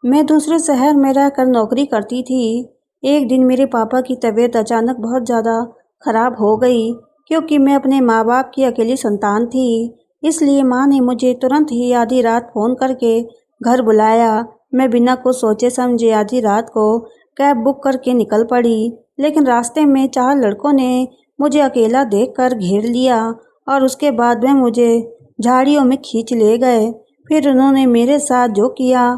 मैं दूसरे शहर में रहकर नौकरी करती थी। एक दिन मेरे पापा की तबीयत अचानक बहुत ज़्यादा खराब हो गई क्योंकि मैं अपने माँ बाप की अकेली संतान थी। इसलिए माँ ने मुझे तुरंत ही आधी रात फ़ोन करके घर बुलाया। मैं बिना कुछ सोचे समझे आधी रात को कैब बुक करके निकल पड़ी, लेकिन रास्ते में 4 लड़कों ने मुझे अकेला देखकर घेर लिया और उसके बाद वह मुझे झाड़ियों में खींच ले गए। फिर उन्होंने मेरे साथ जो किया।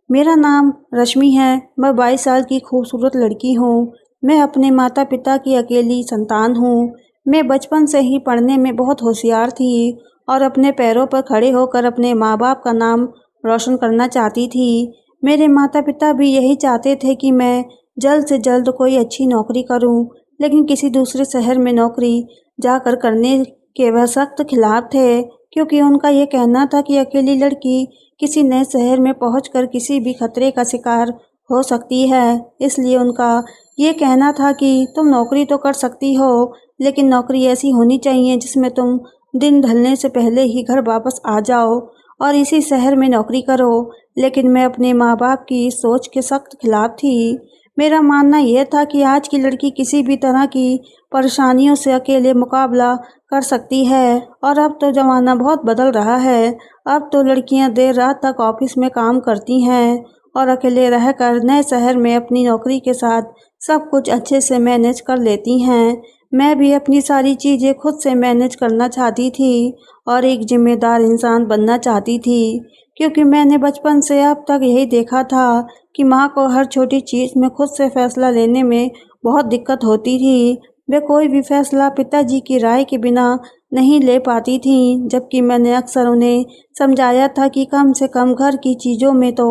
मेरा नाम रश्मि है। मैं 22 साल की खूबसूरत लड़की हूँ। मैं अपने माता पिता की अकेली संतान हूँ। मैं बचपन से ही पढ़ने में बहुत होशियार थी और अपने पैरों पर खड़े होकर अपने माँ बाप का नाम रोशन करना चाहती थी। मेरे माता पिता भी यही चाहते थे कि मैं जल्द से जल्द कोई अच्छी नौकरी करूँ, लेकिन किसी दूसरे शहर में नौकरी जाकर करने के वह सख्त खिलाफ थे, क्योंकि उनका ये कहना था कि अकेली लड़की किसी नए शहर में पहुंचकर किसी भी खतरे का शिकार हो सकती है। इसलिए उनका ये कहना था कि तुम नौकरी तो कर सकती हो, लेकिन नौकरी ऐसी होनी चाहिए जिसमें तुम दिन ढलने से पहले ही घर वापस आ जाओ और इसी शहर में नौकरी करो। लेकिन मैं अपने माँ बाप की इस सोच के सख्त खिलाफ थी। मेरा मानना यह था कि आज की लड़की किसी भी तरह की परेशानियों से अकेले मुकाबला कर सकती है और अब तो ज़माना बहुत बदल रहा है। अब तो लड़कियां देर रात तक ऑफिस में काम करती हैं और अकेले रहकर नए शहर में अपनी नौकरी के साथ सब कुछ अच्छे से मैनेज कर लेती हैं। मैं भी अपनी सारी चीज़ें खुद से मैनेज करना चाहती थी और एक जिम्मेदार इंसान बनना चाहती थी, क्योंकि मैंने बचपन से अब तक यही देखा था कि माँ को हर छोटी चीज़ में खुद से फैसला लेने में बहुत दिक्कत होती थी। वे कोई भी फैसला पिताजी की राय के बिना नहीं ले पाती थीं, जबकि मैंने अक्सर उन्हें समझाया था कि कम से कम घर की चीज़ों में तो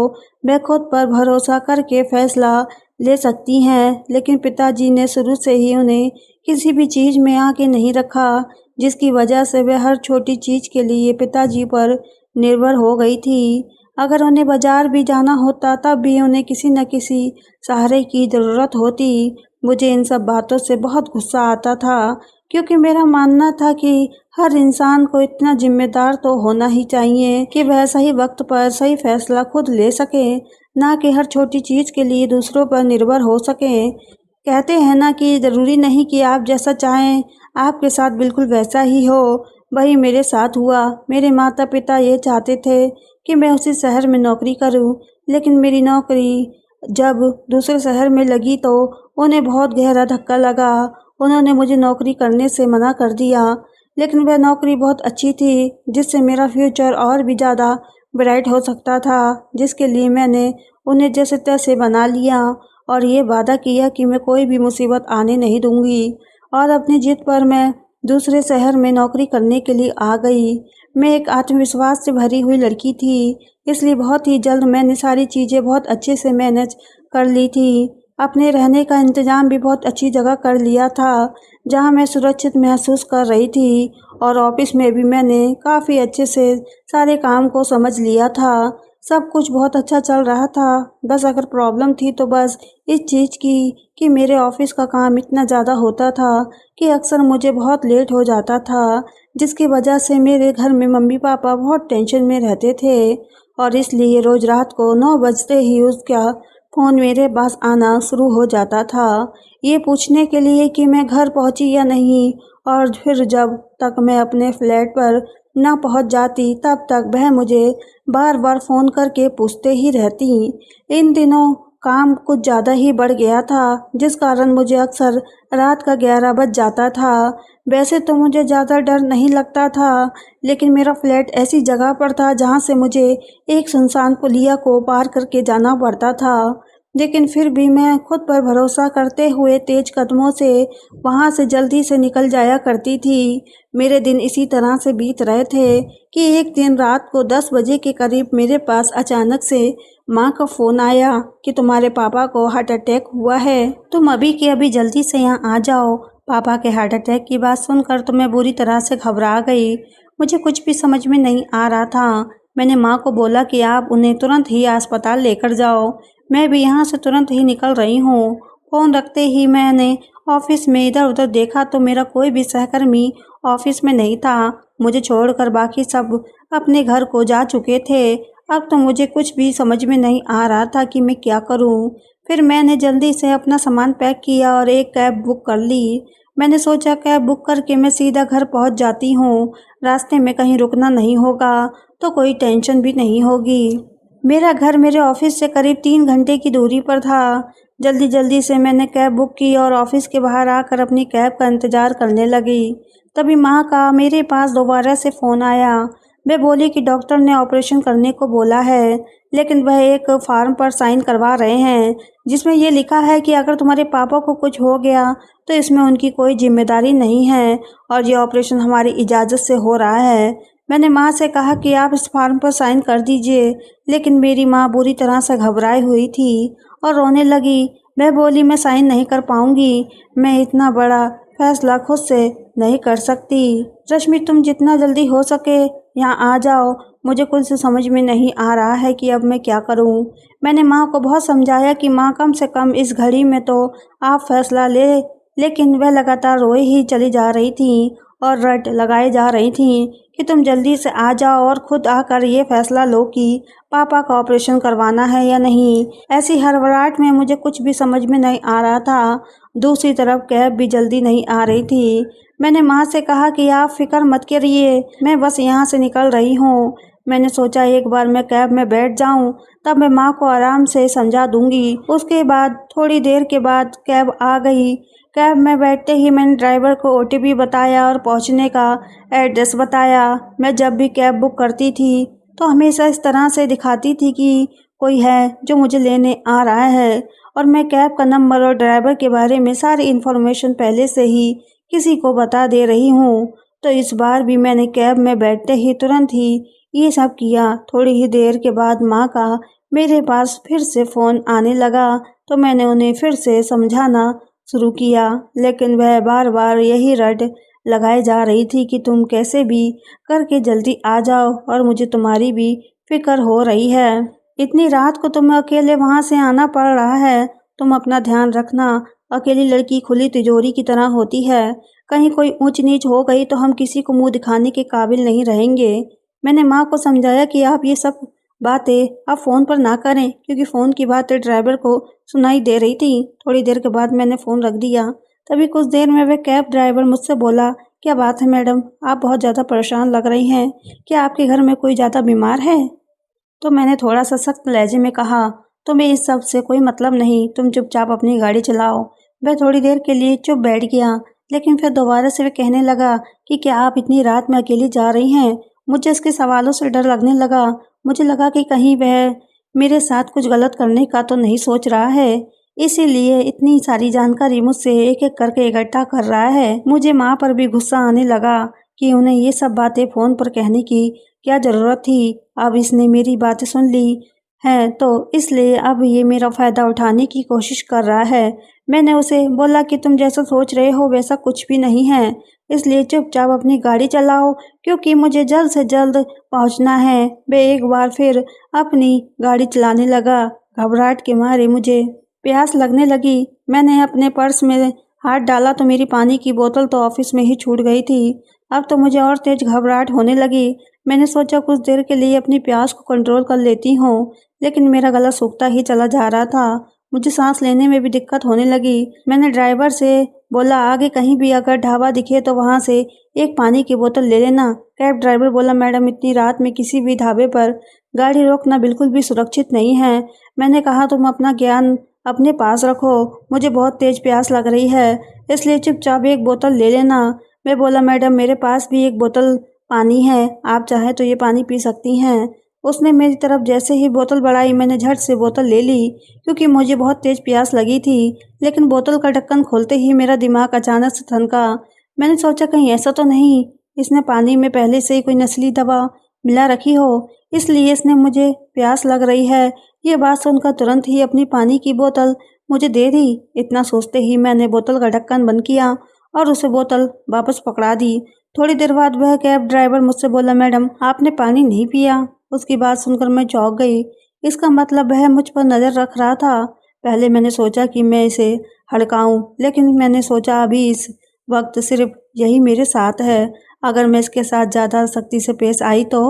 वे खुद पर भरोसा करके फैसला ले सकती हैं। लेकिन पिताजी ने शुरू से ही उन्हें किसी भी चीज़ में आगे नहीं रखा, जिसकी वजह से वे हर छोटी चीज़ के लिए पिताजी पर निर्भर हो गई थी। अगर उन्हें बाजार भी जाना होता तब भी उन्हें किसी न किसी सहारे की ज़रूरत होती। मुझे इन सब बातों से बहुत गुस्सा आता था, क्योंकि मेरा मानना था कि हर इंसान को इतना जिम्मेदार तो होना ही चाहिए कि वह सही वक्त पर सही फैसला खुद ले सके, ना कि हर छोटी चीज़ के लिए दूसरों पर निर्भर हो सके। कहते हैं ना कि ज़रूरी नहीं कि आप जैसा चाहें आपके साथ बिल्कुल वैसा ही हो। वही मेरे साथ हुआ। मेरे माता पिता ये चाहते थे कि मैं उसी शहर में नौकरी करूं, लेकिन मेरी नौकरी जब दूसरे शहर में लगी तो उन्हें बहुत गहरा धक्का लगा। उन्होंने मुझे नौकरी करने से मना कर दिया, लेकिन वह नौकरी बहुत अच्छी थी जिससे मेरा फ्यूचर और भी ज़्यादा ब्राइट हो सकता था, जिसके लिए मैंने उन्हें जैसे तैसे बना लिया और ये वादा किया कि मैं कोई भी मुसीबत आने नहीं दूंगी। और अपनी जिद पर मैं दूसरे शहर में नौकरी करने के लिए आ गई। मैं एक आत्मविश्वास से भरी हुई लड़की थी, इसलिए बहुत ही जल्द मैंने सारी चीज़ें बहुत अच्छे से मैनेज कर ली थी। अपने रहने का इंतज़ाम भी बहुत अच्छी जगह कर लिया था, जहां मैं सुरक्षित महसूस कर रही थी और ऑफिस में भी मैंने काफ़ी अच्छे से सारे काम को समझ लिया था। सब कुछ बहुत अच्छा चल रहा था। बस अगर प्रॉब्लम थी तो बस इस चीज़ की कि मेरे ऑफिस का काम इतना ज़्यादा होता था कि अक्सर मुझे बहुत लेट हो जाता था, जिसकी वजह से मेरे घर में मम्मी पापा बहुत टेंशन में रहते थे और इसलिए रोज़ रात को 9 बजते ही उसका फ़ोन मेरे पास आना शुरू हो जाता था, ये पूछने के लिए कि मैं घर पहुंची या नहीं। और फिर जब तक मैं अपने फ्लैट पर ना पहुंच जाती तब तक वह मुझे बार बार फ़ोन करके पूछते ही रहती। इन दिनों काम कुछ ज़्यादा ही बढ़ गया था, जिस कारण मुझे अक्सर रात का 11 बज जाता था। वैसे तो मुझे ज़्यादा डर नहीं लगता था, लेकिन मेरा फ्लैट ऐसी जगह पर था जहाँ से मुझे एक सुनसान पुलिया को पार करके जाना पड़ता था। लेकिन फिर भी मैं खुद पर भरोसा करते हुए तेज कदमों से वहाँ से जल्दी से निकल जाया करती थी। मेरे दिन इसी तरह से बीत रहे थे कि एक दिन रात को 10 बजे के करीब मेरे पास अचानक से माँ का फ़ोन आया कि तुम्हारे पापा को हार्ट अटैक हुआ है, तुम अभी के अभी जल्दी से यहाँ आ जाओ। पापा के हार्ट अटैक की बात सुनकर तो मैं बुरी तरह से घबरा गई। मुझे कुछ भी समझ में नहीं आ रहा था। मैंने माँ को बोला कि आप उन्हें तुरंत ही अस्पताल लेकर जाओ, मैं भी यहाँ से तुरंत ही निकल रही हूँ। फ़ोन रखते ही मैंने ऑफिस में इधर उधर देखा तो मेरा कोई भी सहकर्मी ऑफिस में नहीं था। मुझे छोड़कर बाकी सब अपने घर को जा चुके थे। अब तो मुझे कुछ भी समझ में नहीं आ रहा था कि मैं क्या करूं। फिर मैंने जल्दी से अपना सामान पैक किया और एक कैब बुक कर ली। मैंने सोचा कैब बुक करके मैं सीधा घर पहुंच जाती हूँ, रास्ते में कहीं रुकना नहीं होगा तो कोई टेंशन भी नहीं होगी। मेरा घर मेरे ऑफिस से करीब 3 घंटे की दूरी पर था। जल्दी जल्दी से मैंने कैब बुक की और ऑफिस के बाहर आकर अपनी कैब का इंतज़ार करने लगी। तभी माँ का मेरे पास दोबारा से फ़ोन आया। वे बोली कि डॉक्टर ने ऑपरेशन करने को बोला है, लेकिन वह एक फॉर्म पर साइन करवा रहे हैं जिसमें ये लिखा है कि अगर तुम्हारे पापा को कुछ हो गया तो इसमें उनकी कोई जिम्मेदारी नहीं है और ये ऑपरेशन हमारी इजाज़त से हो रहा है। मैंने माँ से कहा कि आप इस फॉर्म पर साइन कर दीजिए, लेकिन मेरी माँ बुरी तरह से घबराई हुई थी और रोने लगी। वह बोली मैं साइन नहीं कर पाऊंगी, मैं इतना बड़ा फैसला खुद से नहीं कर सकती। रश्मि तुम जितना जल्दी हो सके यहाँ आ जाओ, मुझे कुछ समझ में नहीं आ रहा है कि अब मैं क्या करूँ। मैंने माँ को बहुत समझाया कि माँ कम से कम इस घड़ी में तो आप फैसला ले, लेकिन वह लगातार रोए ही चली जा रही थी और रट लगाए जा रही थी कि तुम जल्दी से आ जाओ और खुद आकर ये फैसला लो कि पापा का ऑपरेशन करवाना है या नहीं। ऐसी हड़बड़ाहट में मुझे कुछ भी समझ में नहीं आ रहा था। दूसरी तरफ कैब भी जल्दी नहीं आ रही थी। मैंने माँ से कहा कि आप फिक्र मत करिए, मैं बस यहाँ से निकल रही हूँ। मैंने सोचा एक बार मैं कैब में बैठ जाऊँ, तब मैं माँ को आराम से समझा दूंगी। उसके बाद थोड़ी देर के बाद कैब आ गई। कैब में बैठते ही मैंने ड्राइवर को ओटीपी बताया और पहुंचने का एड्रेस बताया। मैं जब भी कैब बुक करती थी तो हमेशा इस तरह से दिखाती थी कि कोई है जो मुझे लेने आ रहा है, और मैं कैब का नंबर और ड्राइवर के बारे में सारी इन्फॉर्मेशन पहले से ही किसी को बता दे रही हूँ। तो इस बार भी मैंने कैब में बैठते ही तुरंत ही ये सब किया। थोड़ी ही देर के बाद माँ का मेरे पास फिर से फ़ोन आने लगा तो मैंने उन्हें फिर से समझाना शुरू किया, लेकिन वह बार बार यही रट लगाए जा रही थी कि तुम कैसे भी करके जल्दी आ जाओ और मुझे तुम्हारी भी फिक्र हो रही है। इतनी रात को तुम्हें अकेले वहाँ से आना पड़ रहा है, तुम अपना ध्यान रखना। अकेली लड़की खुली तिजोरी की तरह होती है, कहीं कोई ऊंच नीच हो गई तो हम किसी को मुंह दिखाने के काबिल नहीं रहेंगे। मैंने माँ को समझाया कि आप ये सब बातें अब फ़ोन पर ना करें, क्योंकि फ़ोन की बातें ड्राइवर को सुनाई दे रही थी। थोड़ी देर के बाद मैंने फ़ोन रख दिया। तभी कुछ देर में वह कैब ड्राइवर मुझसे बोला, क्या बात है मैडम, आप बहुत ज़्यादा परेशान लग रही हैं, क्या आपके घर में कोई ज़्यादा बीमार है? तो मैंने थोड़ा सा सख्त लहजे में कहा, तुम्हें इस सब से कोई मतलब नहीं, तुम चुपचाप अपनी गाड़ी चलाओ। वह थोड़ी देर के लिए चुप बैठ गया, लेकिन फिर दोबारा से वह कहने लगा कि क्या आप इतनी रात में अकेली जा रही हैं? मुझे इसके सवालों से डर लगने लगा। मुझे लगा कि कहीं वह मेरे साथ कुछ गलत करने का तो नहीं सोच रहा है, इसीलिए इतनी सारी जानकारी मुझसे एक एक करके इकट्ठा कर रहा है। मुझे माँ पर भी गुस्सा आने लगा कि उन्हें ये सब बातें फ़ोन पर कहने की क्या ज़रूरत थी। अब इसने मेरी बातें सुन ली है तो इसलिए अब ये मेरा फ़ायदा उठाने की कोशिश कर रहा है। मैंने उसे बोला कि तुम जैसा सोच रहे हो वैसा कुछ भी नहीं है, इसलिए चुपचाप अपनी गाड़ी चलाओ, क्योंकि मुझे जल्द से जल्द पहुंचना है। वह एक बार फिर अपनी गाड़ी चलाने लगा। घबराहट के मारे मुझे प्यास लगने लगी। मैंने अपने पर्स में हाथ डाला तो मेरी पानी की बोतल तो ऑफिस में ही छूट गई थी। अब तो मुझे और तेज घबराहट होने लगी। मैंने सोचा कुछ देर के लिए अपनी प्यास को कंट्रोल कर लेती हूँ, लेकिन मेरा गला सूखता ही चला जा रहा था। मुझे सांस लेने में भी दिक्कत होने लगी। मैंने ड्राइवर से बोला, आगे कहीं भी अगर ढाबा दिखे तो वहाँ से एक पानी की बोतल ले लेना। कैब ड्राइवर बोला, मैडम इतनी रात में किसी भी ढाबे पर गाड़ी रोकना बिल्कुल भी सुरक्षित नहीं है। मैंने कहा, तुम अपना ज्ञान अपने पास रखो, मुझे बहुत तेज प्यास लग रही है, इसलिए चुपचाप एक बोतल ले लेना। मैं बोला, मैडम मेरे पास भी एक बोतल पानी है, आप चाहें तो ये पानी पी सकती हैं। उसने मेरी तरफ जैसे ही बोतल बढ़ाई मैंने झट से बोतल ले ली, क्योंकि मुझे बहुत तेज प्यास लगी थी। लेकिन बोतल का ढक्कन खोलते ही मेरा दिमाग अचानक से थनका। मैंने सोचा कहीं ऐसा तो नहीं इसने पानी में पहले से ही कोई नस्ली दवा मिला रखी हो, इसलिए इसने मुझे प्यास लग रही है। ये बात सुनकर तुरंत ही अपनी पानी की बोतल मुझे दे दी। इतना सोचते ही मैंने बोतल का ढक्कन बंद किया और उसे बोतल वापस पकड़ा दी। थोड़ी देर बाद वह कैब ड्राइवर मुझसे बोला, मैडम आपने पानी नहीं पिया। उसकी बात सुनकर मैं चौंक गई। इसका मतलब वह मुझ पर नज़र रख रहा था। पहले मैंने सोचा कि मैं इसे हड़काऊं, लेकिन मैंने सोचा अभी इस वक्त सिर्फ यही मेरे साथ है। अगर मैं इसके साथ ज़्यादा सख्ती से पेश आई तो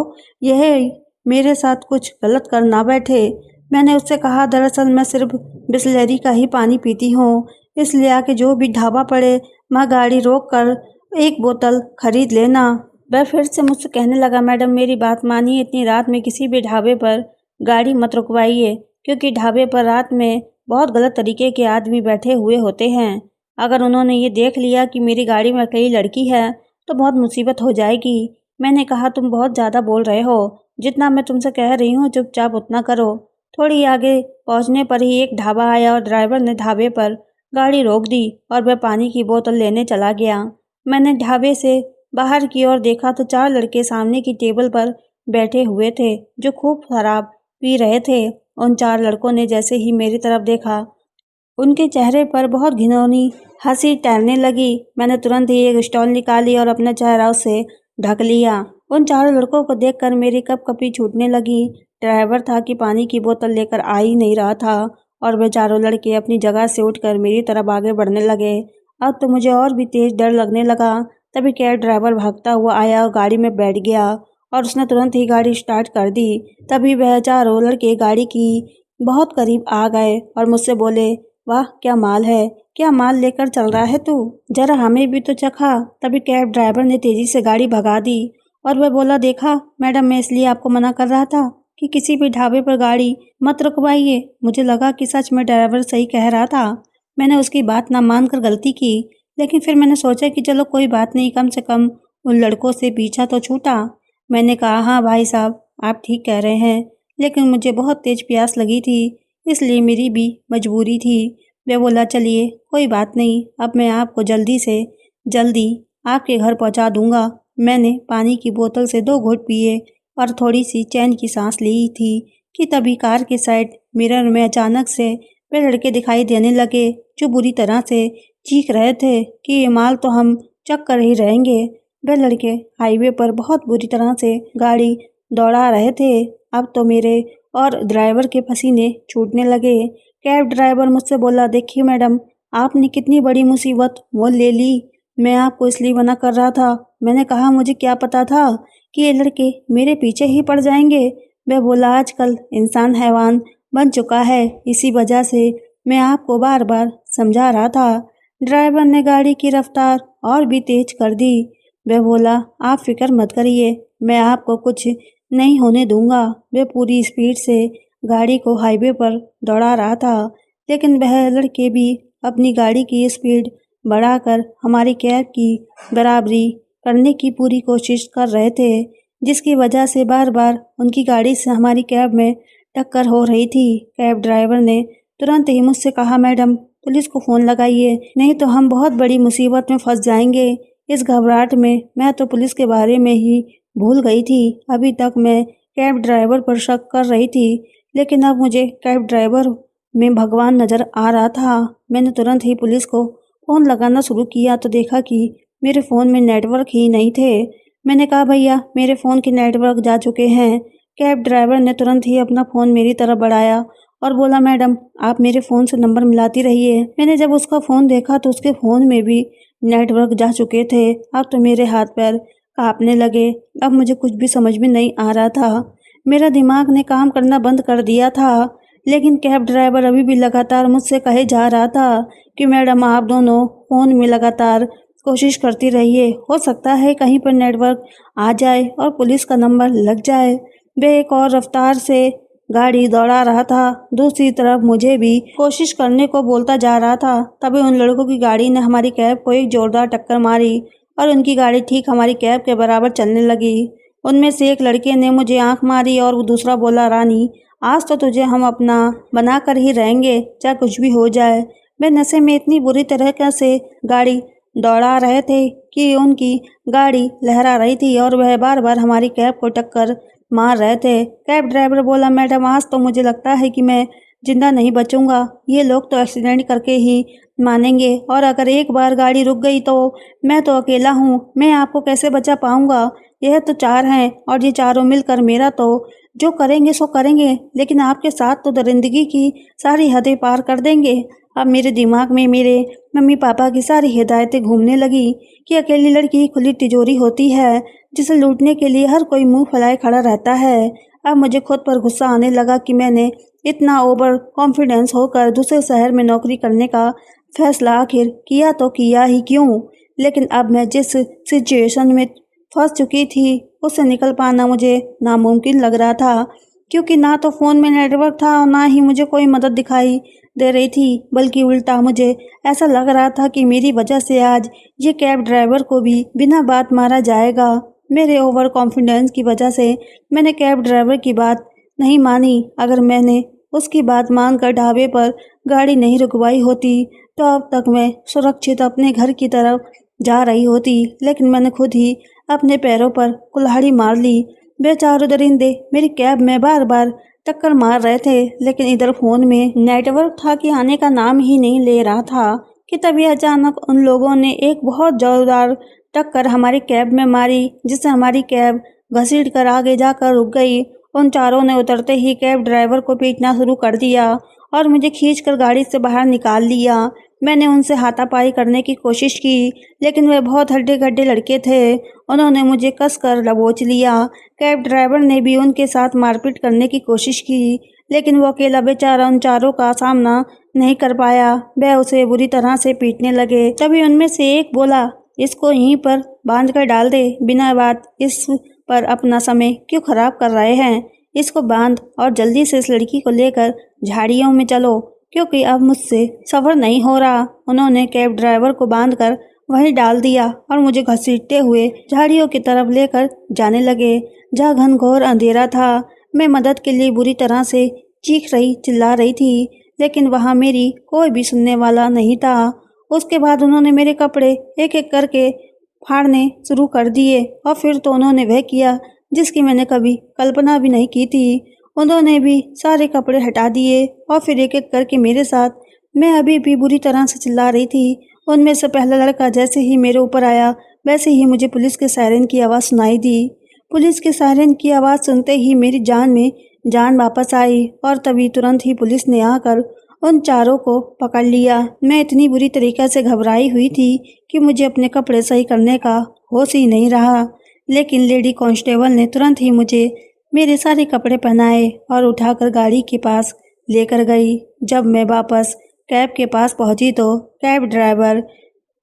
यह मेरे साथ कुछ गलत कर ना बैठे। मैंने उससे कहा, दरअसल मैं सिर्फ बिसलेरी का ही पानी पीती हूँ, इसलिए आके जो भी ढाबा पड़े वहाँ गाड़ी रोक कर एक बोतल खरीद लेना। वह फिर से मुझसे कहने लगा, मैडम मेरी बात मानिए, इतनी रात में किसी भी ढाबे पर गाड़ी मत रुकवाइए, क्योंकि ढाबे पर रात में बहुत गलत तरीके के आदमी बैठे हुए होते हैं। अगर उन्होंने ये देख लिया कि मेरी गाड़ी में अकेली लड़की है तो बहुत मुसीबत हो जाएगी। मैंने कहा, तुम बहुत ज़्यादा बोल रहे हो, जितना मैं तुमसे कह रही हूँ चुपचाप उतना करो। थोड़ी आगे पहुँचने पर ही एक ढाबा आया और ड्राइवर ने ढाबे पर गाड़ी रोक दी और वह पानी की बोतल लेने चला गया। मैंने ढाबे से बाहर की ओर देखा तो 4 लड़के सामने की टेबल पर बैठे हुए थे जो खूब शराब पी रहे थे। उन 4 लड़कों ने जैसे ही मेरी तरफ देखा, उनके चेहरे पर बहुत घिनौनी हंसी तैरने लगी। मैंने तुरंत ही एक स्टॉल निकाली और अपना चेहरा उससे ढक लिया। उन 4 लड़कों को देखकर मेरी कपकपी छूटने लगी। ड्राइवर था कि पानी की बोतल लेकर आ ही नहीं रहा था और वे चारों लड़के अपनी जगह से उठकर मेरी तरफ आगे बढ़ने लगे। अब तो मुझे और भी तेज डर लगने लगा। तभी कैब ड्राइवर भागता हुआ आया और गाड़ी में बैठ गया और उसने तुरंत ही गाड़ी स्टार्ट कर दी। तभी वह चारों लड़के गाड़ी की बहुत करीब आ गए और मुझसे बोले, वाह क्या माल है, क्या माल लेकर चल रहा है तू, जरा हमें भी तो चखा। तभी कैब ड्राइवर ने तेजी से गाड़ी भगा दी और वह बोला, देखा मैडम, मैं इसलिए आपको मना कर रहा था कि किसी भी ढाबे पर गाड़ी मत रुकवाइए। मुझे लगा कि सच में ड्राइवर सही कह रहा था। मैंने उसकी बात ना मानकर गलती की, लेकिन फिर मैंने सोचा कि चलो कोई बात नहीं, कम से कम उन लड़कों से पीछा तो छूटा। मैंने कहा, हाँ भाई साहब, आप ठीक कह रहे हैं, लेकिन मुझे बहुत तेज प्यास लगी थी, इसलिए मेरी भी मजबूरी थी। वे बोला, चलिए कोई बात नहीं, अब मैं आपको जल्दी से जल्दी आपके घर पहुंचा दूंगा। मैंने पानी की बोतल से 2 घूंट पिए और थोड़ी सी चैन की सांस ली थी कि तभी कार के साइड मिरर में अचानक से वे लड़के दिखाई देने लगे जो बुरी तरह से चीख रहे थे कि ये माल तो हम चक कर ही रहेंगे। वे लड़के हाईवे पर बहुत बुरी तरह से गाड़ी दौड़ा रहे थे। अब तो मेरे और ड्राइवर के पसीने छूटने लगे। कैब ड्राइवर मुझसे बोला, देखिए मैडम, आपने कितनी बड़ी मुसीबत मोल ले ली। मैं आपको इसलिए मना कर रहा था। मैंने कहा, मुझे क्या पता था कि ये लड़के मेरे पीछे ही पड़ जाएंगे। वह बोला, आजकल इंसान हैवान बन चुका है, इसी वजह से मैं आपको बार बार समझा रहा था। ड्राइवर ने गाड़ी की रफ्तार और भी तेज कर दी। वह बोला, आप फिक्र मत करिए, मैं आपको कुछ नहीं होने दूंगा। वह पूरी स्पीड से गाड़ी को हाईवे पर दौड़ा रहा था, लेकिन वह लड़के भी अपनी गाड़ी की स्पीड बढ़ाकर हमारी कैब की बराबरी करने की पूरी कोशिश कर रहे थे, जिसकी वजह से बार बार उनकी गाड़ी से हमारी कैब में टक्कर हो रही थी। कैब ड्राइवर ने तुरंत ही मुझसे कहा, मैडम पुलिस को फ़ोन लगाइए, नहीं तो हम बहुत बड़ी मुसीबत में फंस जाएंगे। इस घबराहट में मैं तो पुलिस के बारे में ही भूल गई थी। अभी तक मैं कैब ड्राइवर पर शक कर रही थी, लेकिन अब मुझे कैब ड्राइवर में भगवान नज़र आ रहा था। मैंने तुरंत ही पुलिस को फ़ोन लगाना शुरू किया तो देखा कि मेरे फ़ोन में नेटवर्क ही नहीं थे। मैंने कहा, भैया मेरे फ़ोन के नेटवर्क जा चुके हैं। कैब ड्राइवर ने तुरंत ही अपना फ़ोन मेरी तरफ बढ़ाया और बोला, मैडम आप मेरे फ़ोन से नंबर मिलाती रहिए। मैंने जब उसका फ़ोन देखा तो उसके फ़ोन में भी नेटवर्क जा चुके थे। अब तो मेरे हाथ पैर कांपने लगे। अब मुझे कुछ भी समझ में नहीं आ रहा था। मेरा दिमाग ने काम करना बंद कर दिया था, लेकिन कैब ड्राइवर अभी भी लगातार मुझसे कहे जा रहा था कि मैडम आप दोनों फ़ोन में लगातार कोशिश करती रहिए, हो सकता है कहीं पर नेटवर्क आ जाए और पुलिस का नंबर लग जाए। वह एक और रफ्तार से गाड़ी दौड़ा रहा था। दूसरी तरफ मुझे भी कोशिश करने को बोलता जा रहा था। तभी उन लड़कों की गाड़ी ने हमारी कैब को एक जोरदार टक्कर मारी और उनकी गाड़ी ठीक हमारी कैब के बराबर चलने लगी। उनमें से एक लड़के ने मुझे आंख मारी और दूसरा बोला, रानी आज तो तुझे हम अपना बना कर ही रहेंगे, चाहे कुछ भी हो जाए। वे नशे में इतनी बुरी तरह से गाड़ी दौड़ा रहे थे कि उनकी गाड़ी लहरा रही थी और वह बार बार हमारी कैब को टक्कर मार रहे थे। कैब ड्राइवर बोला, मैडम आज तो मुझे लगता है कि मैं जिंदा नहीं बचूंगा। ये लोग तो एक्सीडेंट करके ही मानेंगे और अगर एक बार गाड़ी रुक गई तो मैं तो अकेला हूँ, मैं आपको कैसे बचा पाऊंगा। यह तो 4 हैं और ये चारों मिलकर मेरा तो जो करेंगे सो करेंगे, लेकिन आपके साथ तो दरिंदगी की सारी हदें पार कर देंगे। अब मेरे दिमाग में मेरे मम्मी पापा की सारी हिदायतें घूमने लगी कि अकेली लड़की खुली तिजोरी होती है जिसे लूटने के लिए हर कोई मुंह फैलाए खड़ा रहता है। अब मुझे खुद पर गुस्सा आने लगा कि मैंने इतना ओवर कॉन्फिडेंस होकर दूसरे शहर में नौकरी करने का फैसला आखिर किया तो किया ही क्यों। लेकिन अब मैं जिस सिचुएशन में फंस चुकी थी उससे निकल पाना मुझे नामुमकिन लग रहा था, क्योंकि ना तो फ़ोन में नेटवर्क था और ना ही मुझे कोई मदद दिखाई दे रही थी, बल्कि उल्टा मुझे ऐसा लग रहा था कि मेरी वजह से आज ये कैब ड्राइवर को भी बिना बात मारा जाएगा। मेरे ओवर कॉन्फिडेंस की वजह से मैंने कैब ड्राइवर की बात नहीं मानी। अगर मैंने उसकी बात मानकर ढाबे पर गाड़ी नहीं रुकवाई होती तो अब तक मैं सुरक्षित अपने घर की तरफ जा रही होती, लेकिन मैंने खुद ही अपने पैरों पर कुल्हाड़ी मार ली। बेचारे दरिंदे मेरी कैब में बार बार टक्कर मार रहे थे, लेकिन इधर फ़ोन में नेटवर्क था कि आने का नाम ही नहीं ले रहा था कि तभी अचानक उन लोगों ने एक बहुत ज़ोरदार टक्कर हमारी कैब में मारी, जिससे हमारी कैब घसीट कर आगे जाकर रुक गई। उन चारों ने उतरते ही कैब ड्राइवर को पीटना शुरू कर दिया और मुझे खींचकर गाड़ी से बाहर निकाल लिया। मैंने उनसे हाथापाई करने की कोशिश की, लेकिन वे बहुत हड्डे-कड्डे लड़के थे। उन्होंने मुझे कसकर दबोच लिया। कैब ड्राइवर ने भी उनके साथ मारपीट करने की कोशिश की, लेकिन वो अकेला बेचारा उन चारों का सामना नहीं कर पाया। वे उसे बुरी तरह से पीटने लगे। तभी उनमें से एक बोला, इसको यहीं पर बांध कर डाल दे, बिना बात इस पर अपना समय क्यों खराब कर रहे हैं। इसको बांध और जल्दी से इस लड़की को लेकर झाड़ियों में चलो, क्योंकि अब मुझसे सब्र नहीं हो रहा। उन्होंने कैब ड्राइवर को बांधकर वहीं डाल दिया और मुझे घसीटते हुए झाड़ियों की तरफ लेकर जाने लगे, जहाँ घनघोर अंधेरा था। मैं मदद के लिए बुरी तरह से चीख रही चिल्ला रही थी, लेकिन वहाँ मेरी कोई भी सुनने वाला नहीं था। उसके बाद उन्होंने मेरे कपड़े एक एक करके फाड़ने शुरू कर दिए और फिर तो उन्होंने वह किया जिसकी मैंने कभी कल्पना भी नहीं की थी। उन्होंने भी सारे कपड़े हटा दिए और फिर एक एक करके मेरे साथ। मैं अभी भी बुरी तरह से चिल्ला रही थी। उनमें से पहला लड़का जैसे ही मेरे ऊपर आया, वैसे ही मुझे पुलिस के सायरन की आवाज़ सुनाई दी। पुलिस के सायरन की आवाज़ सुनते ही मेरी जान में जान वापस आई और तभी तुरंत ही पुलिस ने आकर उन चारों को पकड़ लिया। मैं इतनी बुरी तरीक़े से घबराई हुई थी कि मुझे अपने कपड़े सही करने का होश ही नहीं रहा, लेकिन लेडी कांस्टेबल ने तुरंत ही मुझे मेरे सारे कपड़े पहनाए और उठाकर गाड़ी के पास लेकर गई। जब मैं वापस कैब के पास पहुंची तो कैब ड्राइवर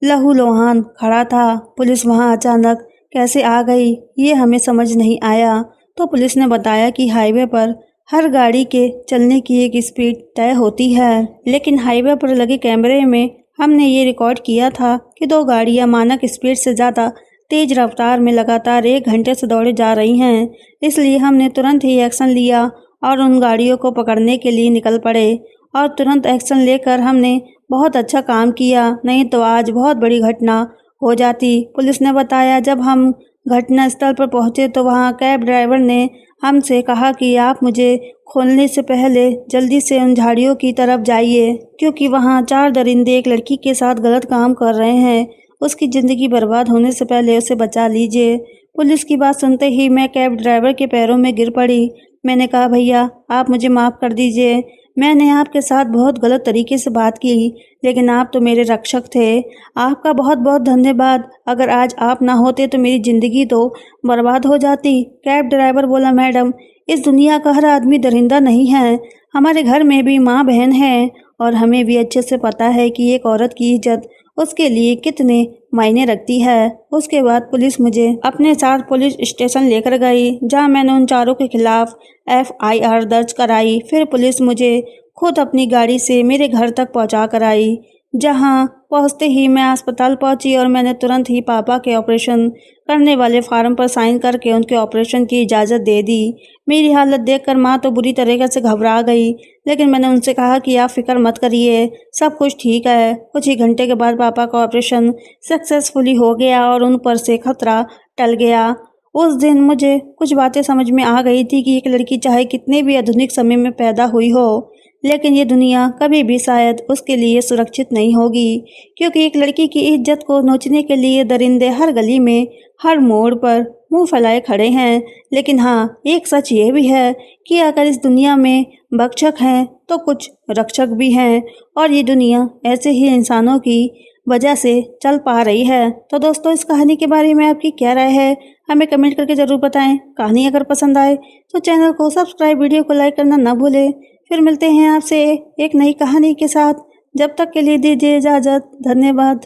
लहूलुहान खड़ा था। पुलिस वहां अचानक कैसे आ गई ये हमें समझ नहीं आया। तो पुलिस ने बताया कि हाईवे पर हर गाड़ी के चलने की एक स्पीड तय होती है, लेकिन हाईवे पर लगे कैमरे में हमने ये रिकॉर्ड किया था कि 2 गाड़ियां मानक स्पीड से ज़्यादा तेज रफ्तार में लगातार 1 घंटे से दौड़े जा रही हैं। इसलिए हमने तुरंत ही एक्शन लिया और उन गाड़ियों को पकड़ने के लिए निकल पड़े और तुरंत एक्शन लेकर हमने बहुत अच्छा काम किया, नहीं तो आज बहुत बड़ी घटना हो जाती। पुलिस ने बताया, जब हम घटना स्थल पर पहुंचे तो वहां कैब ड्राइवर ने हमसे कहा कि आप मुझे खोलने से पहले जल्दी से उन झाड़ियों की तरफ जाइए, क्योंकि वहां 4 दरिंदे एक लड़की के साथ गलत काम कर रहे हैं। उसकी ज़िंदगी बर्बाद होने से पहले उसे बचा लीजिए। पुलिस की बात सुनते ही मैं कैब ड्राइवर के पैरों में गिर पड़ी। मैंने कहा, भैया आप मुझे माफ़ कर दीजिए, मैंने आपके साथ बहुत गलत तरीके से बात की, लेकिन आप तो मेरे रक्षक थे। आपका बहुत बहुत धन्यवाद। अगर आज आप ना होते तो मेरी ज़िंदगी तो बर्बाद हो जाती। कैब ड्राइवर बोला, मैडम इस दुनिया का हर आदमी दरिंदा नहीं है। हमारे घर में भी माँ बहन है और हमें भी अच्छे से पता है कि एक औरत की इज्जत उसके लिए कितने मायने रखती है। उसके बाद पुलिस मुझे अपने साथ पुलिस स्टेशन लेकर गई, जहां मैंने उन चारों के खिलाफ FIR दर्ज कराई। फिर पुलिस मुझे खुद अपनी गाड़ी से मेरे घर तक पहुंचा कर आई। जहां पहुंचते ही मैं अस्पताल पहुंची और मैंने तुरंत ही पापा के ऑपरेशन करने वाले फार्म पर साइन करके उनके ऑपरेशन की इजाज़त दे दी। मेरी हालत देखकर माँ तो बुरी तरीके से घबरा गई, लेकिन मैंने उनसे कहा कि आप फिक्र मत करिए, सब कुछ ठीक है। कुछ ही घंटे के बाद पापा का ऑपरेशन सक्सेसफुली हो गया और उन पर से खतरा टल गया। उस दिन मुझे कुछ बातें समझ में आ गई थी कि एक लड़की चाहे कितने भी आधुनिक समय में पैदा हुई हो, लेकिन ये दुनिया कभी भी शायद उसके लिए सुरक्षित नहीं होगी, क्योंकि एक लड़की की इज्जत को नोचने के लिए दरिंदे हर गली में हर मोड़ पर मुंह फैलाए खड़े हैं। लेकिन हाँ, एक सच ये भी है कि अगर इस दुनिया में भक्षक हैं तो कुछ रक्षक भी हैं, और ये दुनिया ऐसे ही इंसानों की वजह से चल पा रही है। तो दोस्तों, इस कहानी के बारे में आपकी क्या राय है हमें कमेंट करके ज़रूर बताएं। कहानी अगर पसंद आए तो चैनल को सब्सक्राइब, वीडियो को लाइक करना ना भूलें। फिर मिलते हैं आपसे एक नई कहानी के साथ। जब तक के लिए दीजिए इजाज़त। धन्यवाद।